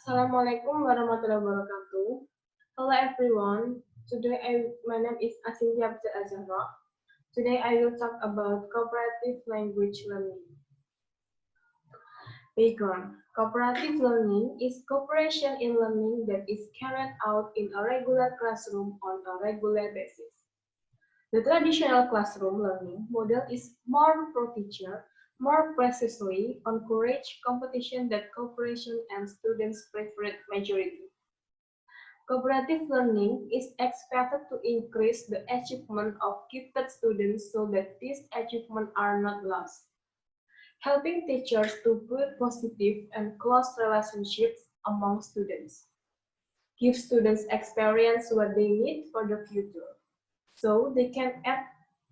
Assalamualaikum warahmatullahi wabarakatuh. Hello everyone. My name is Acintya Azzahroh. Today I will talk about cooperative language learning. Background. Cooperative learning is cooperation in learning that is carried out in a regular classroom on a regular basis. The traditional classroom learning model is more pro-teacher, more precisely encourage competition that cooperation and students' preferred majority. Cooperative learning is expected to increase the achievement of gifted students so that these achievements are not lost. Helping teachers to build positive and close relationships among students. Give students experience what they need for the future, so they can add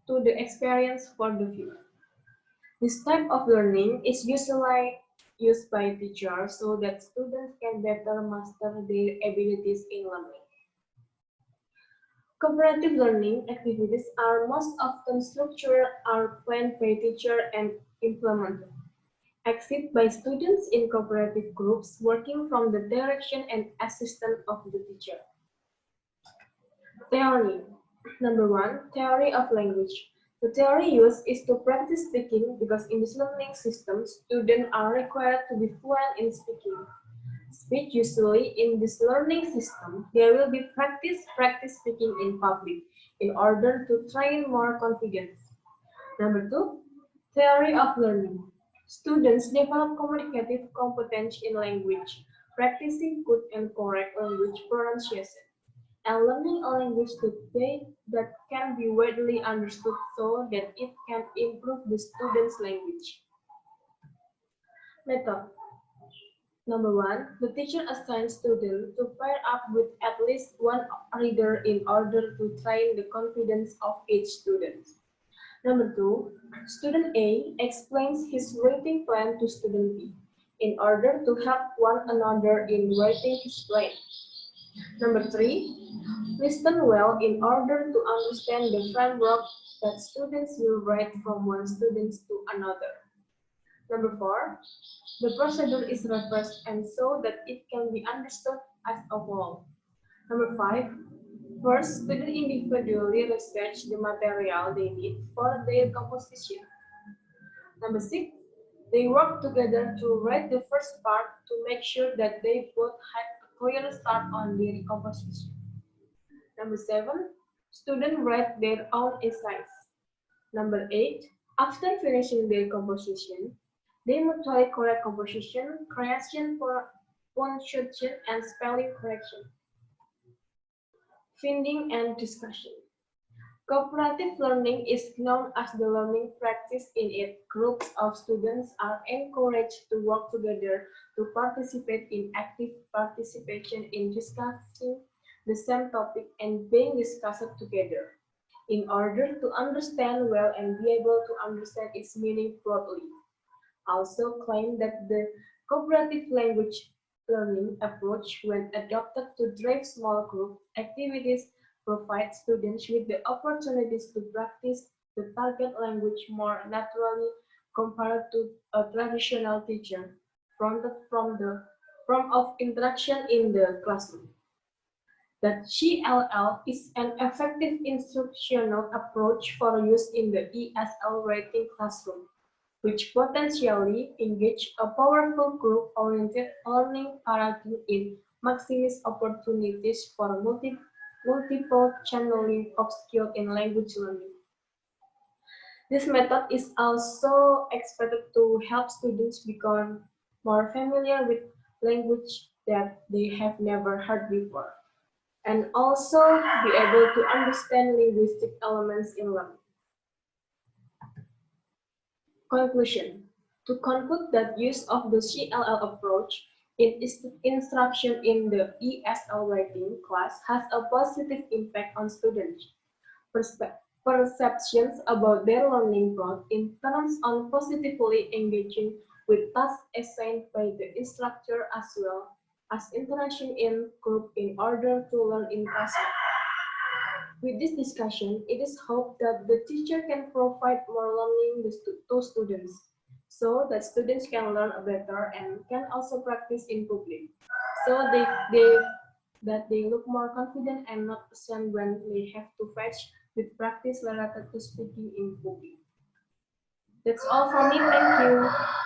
to the experience for the future. This type of learning is usually used by teachers so that students can better master their abilities in learning. Cooperative learning activities are most often structured are planned by teacher and implemented. Exit by students in cooperative groups working from the direction and assistance of the teacher. Theory. Number 1, theory of language. The theory used is to practice speaking because in this learning system, students are required to be fluent in speaking. Speech usually in this learning system, there will be practice speaking in public in order to train more confidence. Number 2, theory of learning. Students develop communicative competence in language, practicing good and correct language pronunciation, and learning a language that can be widely understood so that it can improve the student's language. Method. Number 1, the teacher assigns students to pair up with at least one reader in order to train the confidence of each student. Number 2, student A explains his writing plan to student B in order to help one another in writing his plan. Number 3, listen well in order to understand the framework that students will write from one student to another. Number 4, the procedure is reversed and so that it can be understood as a whole. Number 5, first, students individually research the material they need for their composition. Number 6, they work together to write the first part to make sure that they both had a clear start on their composition. Number 7, students write their own essays. Number 8, after finishing their composition, they mutually correct composition, creation, punctuation, and spelling correction. Finding and discussion. Cooperative learning is known as the learning practice in it. Groups of students are encouraged to work together to participate in active participation in discussing the same topic and being discussed together in order to understand well and be able to understand its meaning broadly. Also claim that the cooperative language learning approach, when adopted to drive small group activities, provide students with the opportunities to practice the target language more naturally compared to a traditional teacher, prompted from of interaction in the classroom. That CLL is an effective instructional approach for use in the ESL rating classroom, which potentially engage a powerful group-oriented learning paradigm in maximize opportunities for multiple channeling of skill in language learning. This method is also expected to help students become more familiar with language that they have never heard before, and also be able to understand linguistic elements in learning. Conclusion. To conclude that use of the CLL approach in instruction in the ESL writing class has a positive impact on students' perceptions about their learning growth in terms of positively engaging with tasks assigned by the instructor as well as interaction in group in order to learn in classroom. With this discussion, it is hoped that the teacher can provide more learning to students so that students can learn better and can also practice in public. so that they look more confident and not ashamed when they have to face with practice related to speaking in public. That's all from me. Thank you.